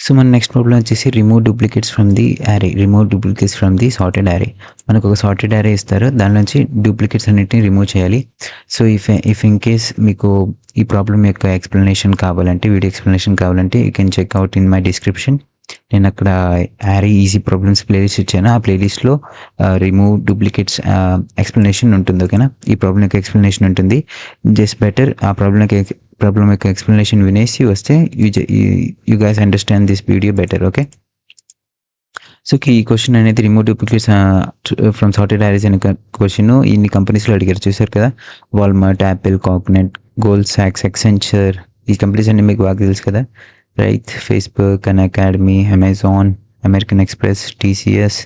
So మన next problem వచ్చేసి remove duplicates from the array. Remove duplicates from the sorted array. మనకు ఒక sorted యారే ఇస్తారు, దాని నుంచి డూప్లికేట్స్ అన్నిటిని రిమూవ్ చేయాలి. సో ఇఫ్ ఇన్ కేస్ మీకు ఈ ప్రాబ్లం యొక్క ఎక్స్ప్లెనేషన్ కావాలంటే, వీడియో ఎక్స్ప్లెనేషన్ కావాలంటే you can check out in my description. నేను అక్కడ యారే ఈజీ ప్రాబ్లమ్స్ ప్లేలిస్ట్ ఇచ్చాను. ఆ ప్లేలిస్ట్లో రిమూవ్ డూప్లికేట్స్ ఎక్స్ప్లెనేషన్ ఉంటుంది. ఓకేనా, ఈ ప్రాబ్లం యొక్క ఎక్స్ప్లెనేషన్ ఉంటుంది. జస్ట్ బెటర్ ఆ ప్రాబ్లం యొక్క ఎక్స్ప్లెనేషన్ వినేసి వస్తే you guys understand this video better. Okay, so ఈ క్వశ్చన్ అనేది remove duplicates from sorted arrays అనే క్వశ్చన్ ఇన్ని కంపెనీస్లో అడిగారు, చూసారు కదా. వాల్మార్ట్, యాపిల్, కాగ్నెట్, గోల్డ్ సాక్స్, ఎక్సెంచర్, ఈ కంపెనీస్ అన్ని మీకు బాగా తెలుసు కదా, right. Facebook, Unacademy, Amazon, American Express, TCS,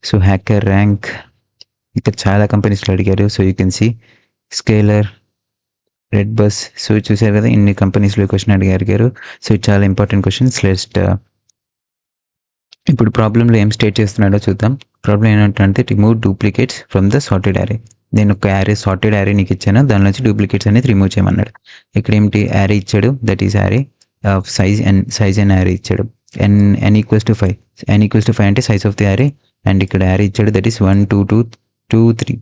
so HackerRank, ఇక్కడ చాలా కంపెనీస్లో అడిగారు. So you can see Scaler, red bus. So చూసారు కదా, ఇన్ని కంపెనీస్లో క్వశ్చన్ అడిగారు. సో ఇది చాలా ఇంపార్టెంట్ క్వశ్చన్స్. ఇప్పుడు ప్రాబ్లంలో ఏం స్టేట్ చేస్తున్నాడో చూద్దాం. ప్రాబ్లం ఏంటంటే remove duplicates from the sorted array. నేను ఒక యారే, సార్టెడ్ యారే నీకు ఇచ్చాను, దాని నుంచి డూప్లికేట్స్ అనేది రిమూవ్ చేయమన్నాడు. ఇక్కడ ఏమిటి యారే ఇచ్చాడు, that is array of size and array ఇచ్చాడు. n equals to 5. n equals to 5 అంటే size of the array. And ఇక్కడ యారే ఇచ్చాడు, దట్ ఈస్ 1 2 2 2 3.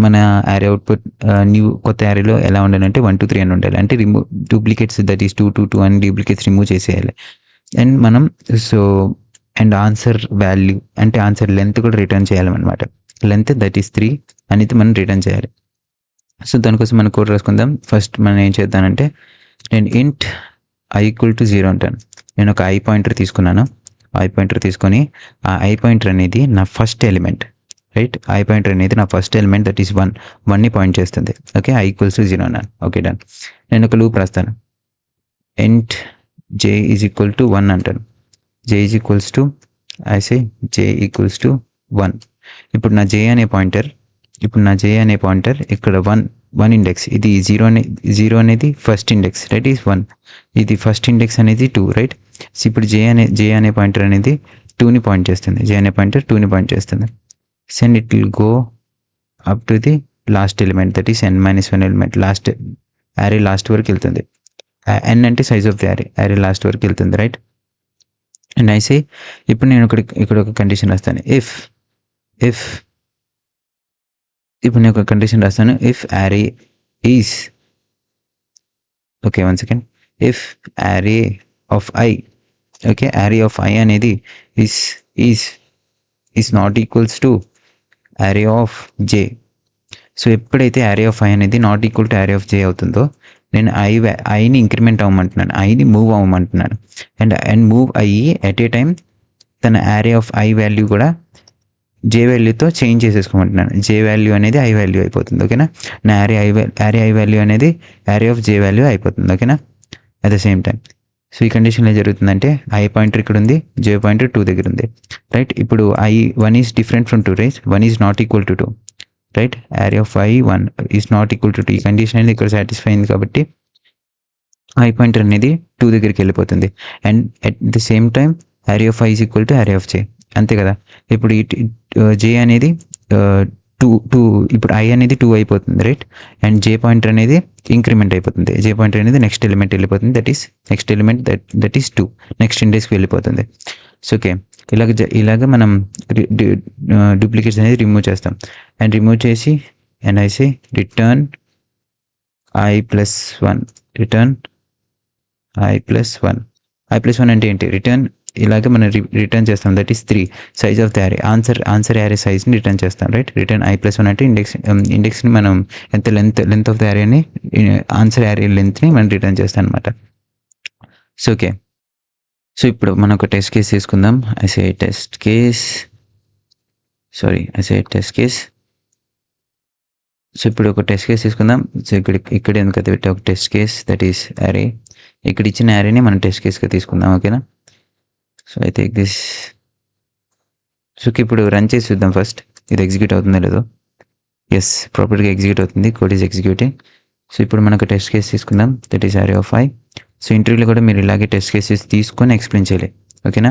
మన యారే అవుట్పుట్ న్యూ కొత్త యారేలో ఎలా ఉండాలంటే 1 2 3 అని ఉండాలి. అంటే రిమూవ్ డూప్లికేట్స్, దట్ ఈస్ 2 2 2 అని డూప్లికేట్స్ రిమూవ్ చేసేయాలి. అండ్ మనం అండ్ ఆన్సర్ వాల్యూ అంటే ఆన్సర్ లెంత్ కూడా రిటర్న్ చేయాలన్నమాట. లెంత్ దట్ ఈస్ 3 అనేది మనం రిటర్న్ చేయాలి. సో దానికోసం మనం కోడ్ రాసుకుందాం. ఫస్ట్ మనం ఏం చేద్దానంటే, నేను ఇంట్ i ఈక్వల్ టు 0 అంటాను. నేను ఒక ఐ పాయింటర్ తీసుకొని ఆ ఐ పాయింటర్ అనేది నా first element, right. I pointer అనేది నా ఫస్ట్ ఎలిమెంట్, దట్ ఈస్ 1ని పాయింట్ చేస్తుంది. ఓకే, i ఈక్వల్స్ టు 0 అన్నాను. Okay, done. నేను ఒక లూప్ రాస్తాను. ఇంట్ j ఈజ్ ఈక్వల్ టు 1 అంటాను. j is equals to j equals to 1. ఇప్పుడు నా j అనే పాయింటర్ ఇక్కడ 1 ఇండెక్స్, ఇది 0 అనేది ఫస్ట్ ఇండెక్స్, రైట్, ఈస్ 1. ఇది ఫస్ట్ ఇండెక్స్ అనేది 2, రైట్. సో ఇప్పుడు j అనే పాయింటర్ అనేది 2ని పాయింట్ చేస్తుంది. And it will go up to the last element, that is n-1 element. Last array last వరకు వెళ్తుంది. n అంటే size of the array last వరకు వెళ్తుంది, రైట్. అండ్ ఇప్పుడు నేను ఇక్కడ ఒక కండిషన్ రాస్తాను. ఇప్పుడు నేను ఒక కండిషన్ రాస్తాను. If array is, okay, 1 second. If array of i, okay, array of i అనేది is not equals to array of j. So ఎప్పుడైతే యారే ఆఫ్ i అనేది not equal to array of j అవుతుందో, నేను ఐని ఇంక్రిమెంట్ అవ్వమంటున్నాను, ఐని మూవ్ అవ్వమంటున్నాను. అండ్ మూవ్ అయ్యి at a time తన యారే of i value కూడా j వాల్యూతో change చేసేసుకోమంటున్నాను. j value అనేది i value అయిపోతుంది. ఓకేనా, నా యారే i వాల్యూ అనేది యారే ఆఫ్ j వాల్యూ అయిపోతుంది. ఓకేనా, at the same time. So ఈ కండిషన్లో ఏం జరుగుతుందంటే, i పాయింటర్ ఇక్కడ ఉంది, j పాయింటర్ 2 దగ్గర ఉంది, రైట్. ఇప్పుడు 1 is different from 2, right. 1 is not equal to 2, right. Array of i 1 is not equal to 2. ఈ కండిషన్ అనేది ఇక్కడ సాటిస్ఫై అయింది కాబట్టి i పాయింటర్ అనేది 2 దగ్గరికి వెళ్ళిపోతుంది. And at the same time array of i is equal to array of j, అంతే కదా. ఇప్పుడు j అనేది 2, ఇప్పుడు i అనేది 2 అయిపోతుంది, రైట్. అండ్ j పాయింటర్ అనేది ఇంక్రిమెంట్ అయిపోతుంది. j పాయింటర్ అనేది నెక్స్ట్ ఎలిమెంట్ వెళ్ళిపోతుంది, that is next element, that is 2, next ఇండెక్స్కి వెళ్ళిపోతుంది. సో ఓకే, ఇలాగ మనం డూప్లికేట్స్ అనేది రిమూవ్ చేస్తాం. అండ్ రిమూవ్ చేసి and return i+1, return i+1 అంటే ఏంటి, రిటర్న్ ఇలాగే మనం రిటర్న్ చేస్తాం, that is 3, size of the array. Answer array సైజ్ని రిటర్న్ చేస్తాం, రైట్. రిటర్న్ i+1 అంటే ఇండెక్స్ని మనం ఎంత లెంత్ ఆఫ్ ద యారేని, ఆన్సర్ యారే లెంత్ని మనం రిటర్న్ చేస్తాం అనమాట. సో ఓకే, సో ఇప్పుడు మనం ఒక టెస్ట్ కేస్ తీసుకుందాం. Test case. సో ఇప్పుడు ఒక టెస్ట్ కేస్ తీసుకుందాం. సో ఇక్కడ ఎందుకైతే పెట్టే ఒక టెస్ట్ కేస్, దట్ ఈస్ యారే. ఇక్కడ ఇచ్చిన యారేని మనం టెస్ట్ కేస్గా తీసుకుందాం. ఓకేనా, so I take this. So ఇప్పుడు రన్ చేసి చూద్దాం ఫస్ట్, ఇది ఎగ్జిక్యూట్ అవుతుందో లేదో. ఎస్, ప్రాపర్గా ఎగ్జిక్యూట్ అవుతుంది, కోడ్ ఈజ్ ఎగ్జిక్యూటింగ్. సో ఇప్పుడు మనకు టెస్ట్ కేస్ తీసుకుందాం, that is array of i. So ఇంటర్వ్యూలో కూడా మీరు ఇలాగే టెస్ట్ కేసెస్ తీసుకొని ఎక్స్ప్లెయిన్ చేయాలి. ఓకేనా,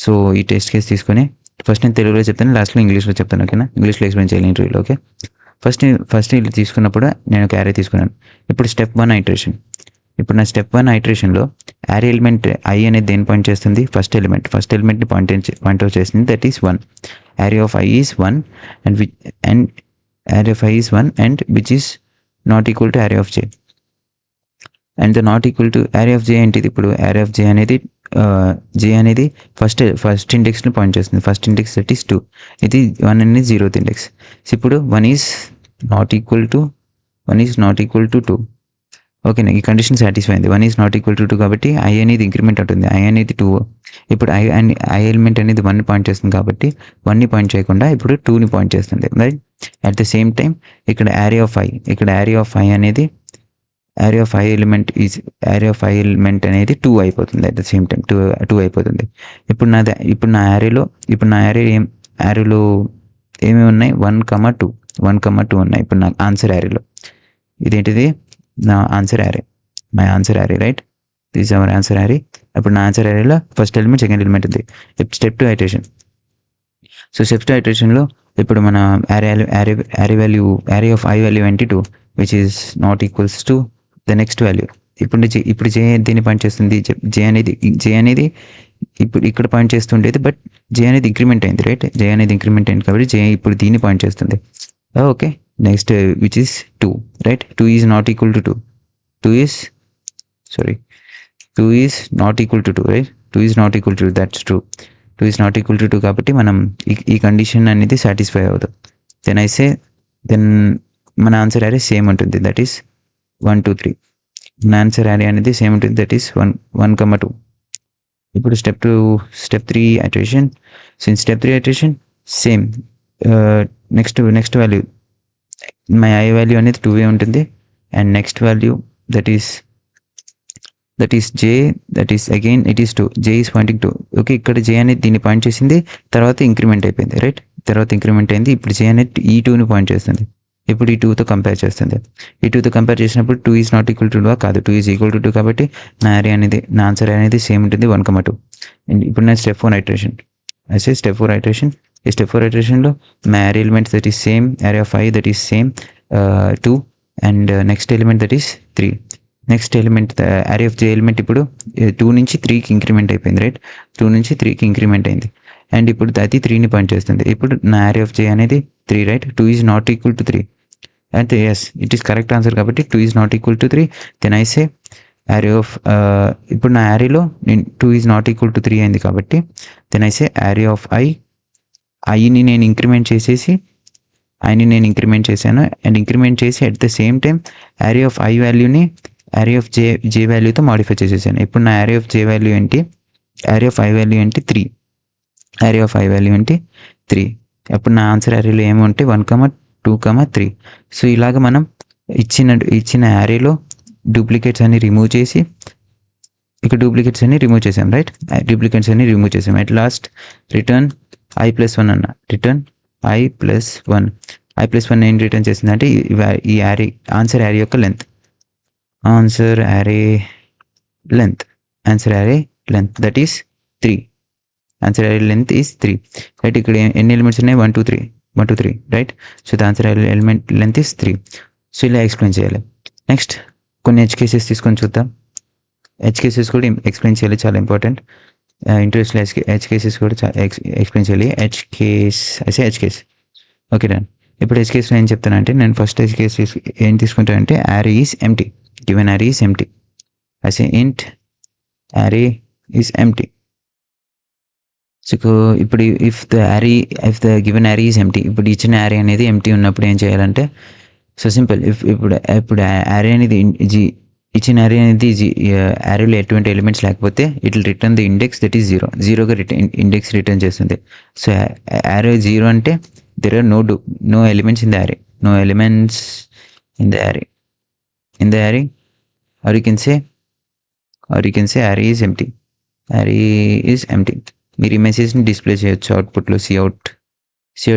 సో ఈ టెస్ట్ కేస్ తీసుకొని ఫస్ట్ నేను తెలుగులో చెప్తాను, లాస్ట్లో ఇంగ్లీష్లో చెప్తాను. ఓకేనా, ఇంగ్లీష్లో ఎక్స్ప్లెయిన్ చేయాలి ఇంటర్వ్యూలో. ఓకే, ఫస్ట్ ఇది తీసుకున్నప్పుడు నేను ఒక యారే తీసుకున్నాను. ఇప్పుడు స్టెప్ 1 ఐటరేషన్. ఇప్పుడు నా స్టెప్ 1 ఐటరేషన్లో యారీ ఎలిమెంట్ ఐ అనేది దేని పాయింట్ చేస్తుంది, ఫస్ట్ ఎలిమెంట్ని పాయింట్ అవుట్ చేస్తుంది, that is 1. Array of I is 1 and array of I is 1 and which is not equal to array of J. And the not equal to array of J ఏంటిది, ఇప్పుడు array of J అనేది first ఇండెక్స్ని point చేస్తుంది. First index that is 2, ఇది 1 అనేది 0th index. So ఇప్పుడు 1 is not equal to 2. ఓకేనా, ఈ కండిషన్ సాటిస్ఫై అయింది. 1 ఈజ్ నాట్ ఈక్వల్ టు 2 కాబట్టి ఐ అనేది ఇంక్రిమెంట్ అవుతుంది, ఐ అనేది 2. ఇప్పుడు ఐ ఎలిమెంట్ అనేది 1ని పాయింట్ చేస్తుంది కాబట్టి 1ని పాయింట్ చేయకుండా ఇప్పుడు 2ని పాయింట్ చేస్తుంది, right. At the same time ఇక్కడ యారీ ఆఫ్ ఐ అనేది యారీ ఆఫ్ ఐ ఎలిమెంట్ అనేది 2 అయిపోతుంది. అట్ ద సేమ్ టైం 2 అయిపోతుంది. ఇప్పుడు నా యారీలో ఏమేమి ఉన్నాయి, 1,2 ఉన్నాయి. ఇప్పుడు నా ఆన్సర్ యారీలో ఇదేంటిది, నా answer array, my answer array, right. This our answer array. ఇప్పుడు నా ఆన్సర్ యారీలో ఫస్ట్ ఎలిమెంట్, సెకండ్ ఎలిమెంట్ ఉంది. Step 2 iteration. సో స్టెప్ 2 ఐటరేషన్లో ఇప్పుడు మన యారీ ఆఫ్ ఐ వాల్యూ ఏంటి, 2, which is not equals to the next value. ఇప్పుడు J దీన్ని పాయింట్ చేస్తుంది, జే అనేది ఇప్పుడు ఇక్కడ పాయింట్ చేస్తుండేది, బట్ జే అనేది ఇంక్రిమెంట్ అయింది, రైట్. జే అనేది ఇంక్రిమెంట్ అయింది కాబట్టి జే ఇప్పుడు దీన్ని పాయింట్ చేస్తుంది. Okay, next which is 2, right. 2 is not equal to 2. 2 is not equal to 2, right. 2 is not equal to 2, that's true. 2 is not equal to 2 కాబట్టి మనం ఈ కండిషన్ అనేది సాటిస్ఫై అవుతుంది. దెన్ మన ఆన్సర్ యారీ సేమ్ ఉంటుంది, దట్ ఈస్ 1, 2, 3. మన answer Yaari అనేది same ఉంటుంది, దట్ ఈస్ 1,2. ఇప్పుడు step 3 iteration. So in step 3 iteration same, next value my I value అనేది 2 ఉంటుంది. And next value that is J, that is again it is 2. J is Poynting 2. Okay, ఇక్కడ జే అనేది దీన్ని point చేసింది, తర్వాత increment అయిపోయింది, right. తర్వాత ఇంక్రిమెంట్ అయింది. ఇప్పుడు జే అనేది ఈ 2ని పాయింట్ చేస్తుంది. ఇప్పుడు ఈ 2తో కంపేర్ చేస్తుంది. ఈ 2తో కంపేర్ చేసినప్పుడు 2 ఈజ్ నాట్ ఈక్వల్ టు 2 కాదు, 2 ఈజ్ ఈక్వల్ టు 2 కాబట్టి నా ఆన్సర్ అనేది సేమ్ ఉంటుంది, 1,2. అండ్ ఇప్పుడు నా స్టెప్ 4 ఐటరేషన్. Step 4 iteration. ఈ స్టెప్ 4 ఐటరేషన్లో నా Yaari elements that is same, Yaari of I that is same 2 and next element that is 3. Next element Yaari of J element ఇప్పుడు 2 నుంచి 3కి ఇంక్రిమెంట్ అయిపోయింది, రైట్. 2 నుంచి 3కి ఇంక్రిమెంట్ అయింది. అండ్ ఇప్పుడు అది 3ని పాయింట్ చేస్తుంది. ఇప్పుడు నా యారీ ఆఫ్ జే అనేది 3, right. 2 is not equal to 3. అయితే yes, it is correct answer కాబట్టి 2 is not equal to 3. Then I say array of ఇప్పుడు నా యారీలో 2 ఈజ్ నాట్ ఈక్వల్ టు 3 అయింది కాబట్టి then I say array of ఐని నేను ఇంక్రిమెంట్ చేశాను. అండ్ ఇంక్రిమెంట్ చేసి at the same time array of I వాల్యూని యారీ ఆఫ్ జే వాల్యూతో మాడిఫై చేసేసాను. ఇప్పుడు నా యారీ ఆఫ్ జే వాల్యూ ఏంటి, యారీ ఆఫ్ ఐ వాల్యూ ఏంటి 3. యారీ ఆఫ్ ఐ వాల్యూ ఏంటి 3. అప్పుడు నా ఆన్సర్ యారీలో ఏమంటే 1,2,3. సో ఇలాగ మనం ఇచ్చిన యారీలో డూప్లికేట్స్ అన్ని రిమూవ్ చేసి ఇక్కడ డూప్లికేట్స్ అన్ని రిమూవ్ చేసాం, రైట్. డూప్లికేట్స్ అన్ని రిమూవ్ చేసాం. అట్ లాస్ట్ రిటర్న్ i+1 అన్న, రిటర్న్ i+1. i+1 ఏం రిటర్న్ చేసిందంటే ఈ యారీ ఆన్సర్ యారీ యొక్క length, answer Yaari length that is 3. Answer Yaari length is 3, right. ఇక్కడ ఎన్ని ఎలిమెంట్స్ ఉన్నాయి, 1, 2, 3, right. So the answer Yaari element length is 3. So ఇలా ఎక్స్ప్లెయిన్ చేయాలి. నెక్స్ట్ కొన్ని ఎడ్జ్ కేసెస్ తీసుకొని చూద్దాం. ఎడ్జ్ కేసెస్ కూడా ఎక్స్ప్లెయిన్ చేయాలి, చాలా ఇంపార్టెంట్. ఇంట్రెస్ట్లో ఎడ్జ్ కేసెస్ కూడా ఎక్స్ప్లెయిన్ చేయాలి. Edge case. Okay done. ఇప్పుడు ఎడ్జ్ కేస్లో ఏం చెప్తానంటే, నేను ఫస్ట్ ఎడ్జ్ కేస్ ఏం తీసుకుంటానంటే array is empty. Given array is empty. I say int array is empty. So ఇప్పుడు if the given array is empty, ఇప్పుడు ఇచ్చిన యారీ అనేది ఎంప్టీ ఉన్నప్పుడు ఏం చేయాలంటే, సో సింపుల్. ఇప్పుడు యారీ అనేది ఇచ్చిన యారీ అనేది యారీలో ఎటువంటి ఎలిమెంట్స్ లేకపోతే it will return the index that is 0. 0గా ఇండెక్స్ రిటర్న్ చేస్తుంది. సో యారీ 0 అంటే there are no elements in the array, no elements in the array. Or you can say array is empty. మీరు ఈ మెసేజ్ని display చేయొచ్చు అవుట్పుట్లో, cout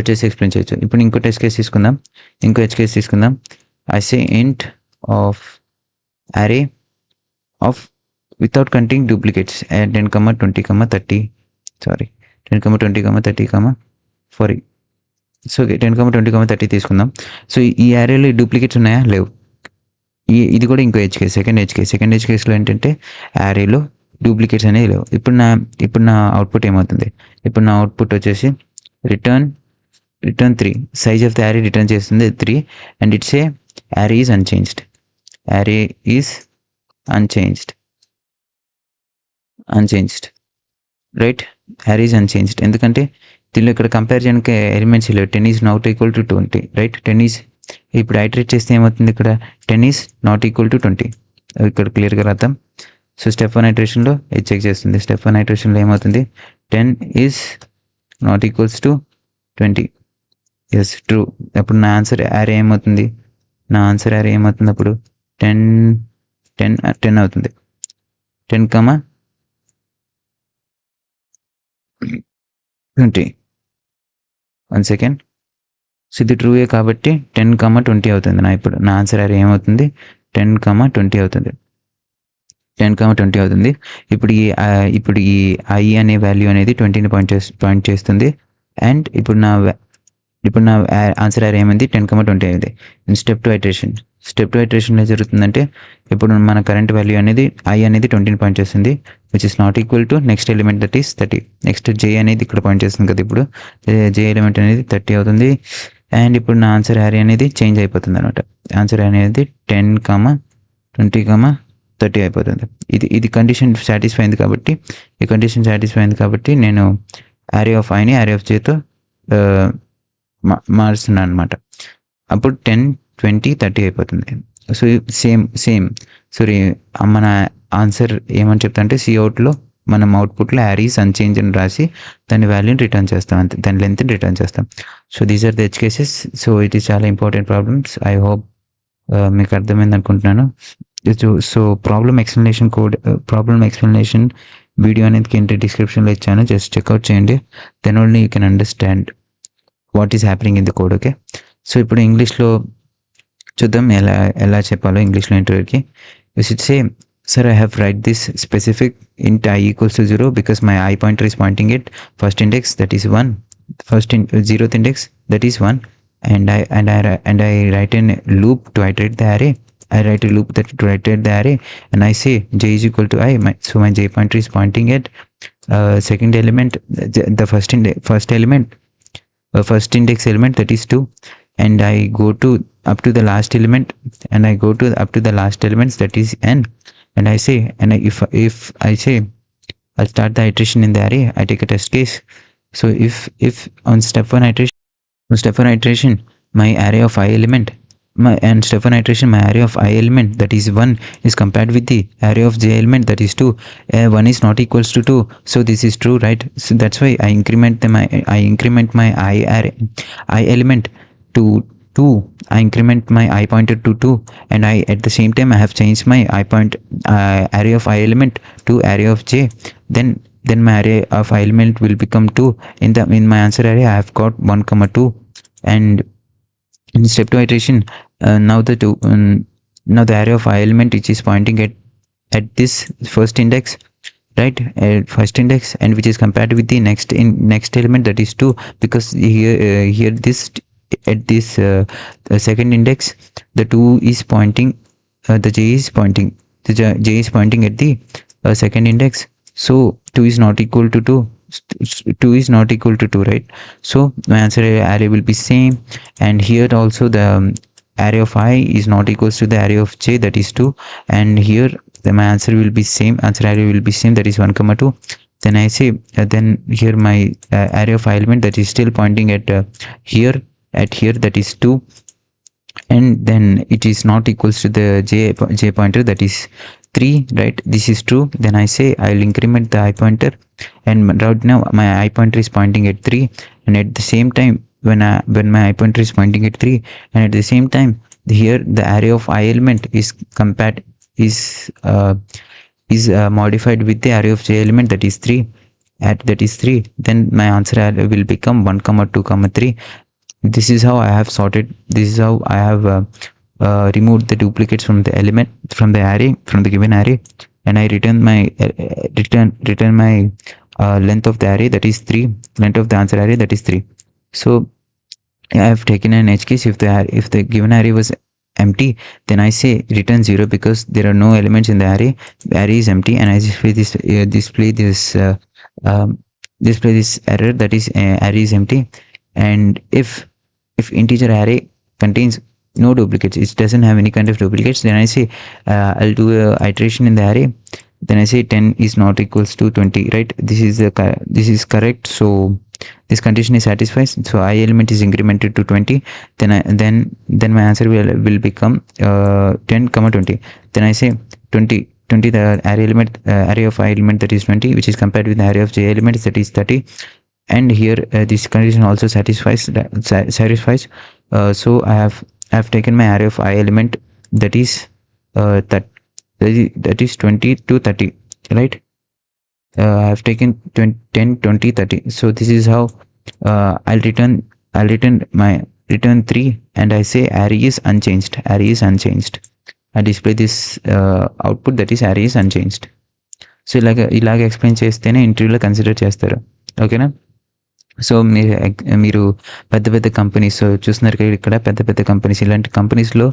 చేసి explain చేయొచ్చు. ఇప్పుడు ఇంకో టెస్ట్ కేసు తీసుకుందాం. I say int of array of without counting duplicates 10, 20, 30. 10, 20, 30, 40. So 10, 20, 30 తీసుకుందాం. సో ఈ యారేలో డూప్లికేట్స్ ఉన్నాయా, లేవు. ఇది కూడా ఇంకో ఎడ్జ్ కేస్, సెకండ్ ఎడ్జ్ కేస్లో ఏంటంటే యారేలో డూప్లికేట్స్ అనేవి లేవు. ఇప్పుడు నా అవుట్పుట్ ఏమవుతుంది, ఇప్పుడు నా అవుట్పుట్ వచ్చేసి return 3, size of the Yaari return చేస్తుంది 3, and it's a Yaari is unchanged, Yaari is unchanged right. Yaari is unchanged ఎందుకంటే దీనిలో ఇక్కడ కంపేర్ చేయడానికి ఎలిమెంట్స్ లేవు. 10 is not equal to 20 right. 10 is ఇప్పుడు ఐటరేట్ చేస్తే ఏమవుతుంది, ఇక్కడ 10 ఈజ్ నాట్ ఈక్వల్ టు 20 ఇక్కడ క్లియర్గా రాద్దాం. సో స్టెప్ 1 ఐటరేషన్లో ఇది చెక్ చేస్తుంది. స్టెప్ 1 ఐటరేషన్లో ఏమవుతుంది, 10 is not equals to 20, is true. అప్పుడు నా ఆన్సర్ యారీ ఏమవుతుంది, అప్పుడు 10 అవుతుంది. 10, 20. 1 సెకండ్. సో ఇది ట్రూయే కాబట్టి 10, 20 అవుతుంది. ఇప్పుడు నా ఆన్సర్ యారీ ఏమవుతుంది, 10, 20 అవుతుంది. 10, 20 అవుతుంది. ఇప్పుడు ఈ ఐ అనే వాల్యూ అనేది 20ని పాయింట్ చేస్తుంది. అండ్ ఇప్పుడు నా ఆన్సర్ యారీ ఏమైంది, 10, 20 అయింది. స్టెప్ 2 ఐటరేషన్లో జరుగుతుందంటే ఇప్పుడు మన కరెంట్ వాల్యూ అనేది ఐ అనేది 20ని పాయింట్ చేస్తుంది, which is not equal to next element that is 30. Next జే అనేది ఇక్కడ పాయింట్ చేస్తుంది కదా, ఇప్పుడు జే ఎలిమెంట్ అనేది 30 అవుతుంది. అండ్ ఇప్పుడు నా ఆన్సర్ యారీ అనేది చేంజ్ అయిపోతుంది అనమాట. ఆన్సర్ అనేది 10, 20, 30 అయిపోతుంది. ఇది కండిషన్ సాటిస్ఫై అయింది కాబట్టి నేను యారీ ఆఫ్ ఐని యారీ ఆఫ్ జేతో మారుస్తున్నాను అనమాట. అప్పుడు 10, 20, 30 అయిపోతుంది. సో సేమ్ సారీ మన ఆన్సర్ ఏమని చెప్తా అంటే సిఅవుట్లో మనం అవుట్పుట్లో యారీస్ అన్చేంజ్ అని రాసి దాని వాల్యూని రిటర్న్ చేస్తాం, అంతే, దాని లెంత్ని రిటర్న్ చేస్తాం. So these are the edge cases. So ఇది చాలా ఇంపార్టెంట్ ప్రాబ్లమ్స్. ఐ హోప్ మీకు అర్థమైంది అనుకుంటున్నాను. సో ప్రాబ్లమ్ ఎక్స్ప్లెనేషన్ వీడియో అనేది కింద డిస్క్రిప్షన్లో ఇచ్చాను, జస్ట్ చెక్అవుట్ చేయండి. Then only you can understand what is happening in the code. Okay, so ఇప్పుడు ఇంగ్లీష్లో చూద్దాం ఎలా చెప్పాలో ఇంగ్లీష్లో ఇంటర్వ్యూకి. You should say, sir, I have write this specific int I equals to 0 because my I pointer is pointing at first index, that is 1, zeroth index, that is 1, and I write a loop to iterate the array. And I say j is equal to I, so my j pointer is pointing at second element, the first index element, that is 2, and I go to up to the last element, that is n, and I say, and if I say I'll start the iteration in the array, I take a test case. So if on step 1 iteration my array of I element, my array of I element, that is 1, is compared with the array of j element, that is 2. 1 is not equals to 2, so this is true, right? So that's why I increment my I element to 2. I increment my I pointer to 2, and at the same time I have changed my array of I element to array of j. Then my array of I element will become 2. In my answer array I have got 1, 2, and in step 2 iteration, now the array of I element which is pointing at this first index, right, first index, and which is compared with the next element, that is 2, because here this at this second index the 2 is pointing, the j is pointing at the second index, so 2 is not equal to 2. 2 is not equal to 2, right? So my answer array will be same, and here also the array of I is not equals to the array of j, that is 2, and here my answer array will be same, that is 1, 2. Then I say then here my array of I element, that is still pointing at here, that is 2, and then it is not equals to the j pointer, that is 3, right? This is true. Then I say I'll increment the I pointer, and right now my I pointer is pointing at 3, and at the same time when my I pointer is pointing at 3, and at the same time here the array of I element is modified with the array of j element, that is 3, then my answer array will become 1, 2, 3. This is how I have sorted, this is how I have removed the duplicates from the given array, and I return my length of the array, that is 3, length of the answer array, that is 3. So I have taken an edge case if the given array was empty, then I say return 0 because there are no elements in the array. The array is empty, and I display this error, that is array is empty. And if integer array contains no duplicates, it doesn't have any kind of duplicates, then I say I'll do a iteration in the array. Then I say 10 is not equals to 20, right? This is correct, so this condition is satisfied, so I element is incremented to 20. Then my answer will become 10 comma 20. Then I say 20, the array of I element, that is 20, which is compared with the array of j elements, that is 30. And here this condition also satisfies. So I have taken my array of I element, that is that is 20 to 30, right? I have taken 10, 20, 30. So this is how I'll return my return 3, and I say array is unchanged. I display this output, that is array is unchanged. So ఇలాగ explain చేస్తేనే ఇంటర్వ్యూలో consider చేస్తారు. ఓకేనా? So మీరు పెద్ద పెద్ద companies చూస్తున్నారు కదా, ఇక్కడ పెద్ద పెద్ద కంపెనీస్, ఇలాంటి కంపెనీస్లో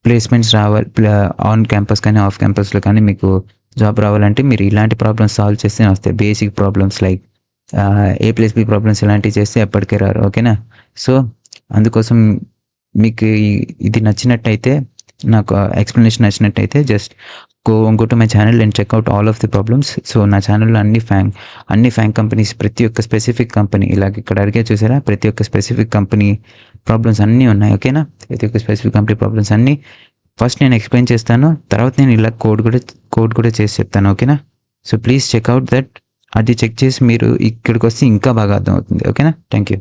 ప్లేస్మెంట్స్ రావాలి, ఆన్ క్యాంపస్ కానీ ఆఫ్ క్యాంపస్లో కానీ మీకు జాబ్ రావాలంటే మీరు ఇలాంటి ప్రాబ్లమ్స్ సాల్వ్ చేస్తే వస్తాయి. Basic problems like A+B problems ఇలాంటివి చేస్తే ఎప్పటికే రారు. ఓకేనా? సో అందుకోసం మీకు ఇది నచ్చినట్టయితే, నాకు ఎక్స్ప్లెనేషన్ నచ్చినట్టయితే, just go to my channel and check out all of the problems. So నా ఛానల్లో అన్ని ఫ్యాంక్ కంపెనీస్, ప్రతి ఒక్క స్పెసిఫిక్ కంపెనీ, ఇలాగ ఇక్కడ అడిగే చూసారా, ప్రతి ఒక్క స్పెసిఫిక్ కంపెనీ ప్రాబ్లమ్స్ అన్నీ ఉన్నాయి. ఓకేనా? ప్రతి ఒక్క స్పెసిఫిక్ కంపెనీ ప్రాబ్లమ్స్ అన్నీ ఫస్ట్ నేను ఎక్స్ప్లెయిన్ చేస్తాను, తర్వాత నేను ఇలా కోడ్ కూడా చేసి చెప్తాను. ఓకేనా? So please check out that. అది చెక్ చేసి మీరు ఇక్కడికి వస్తే ఇంకా బాగా అర్థమవుతుంది. ఓకేనా? Thank you.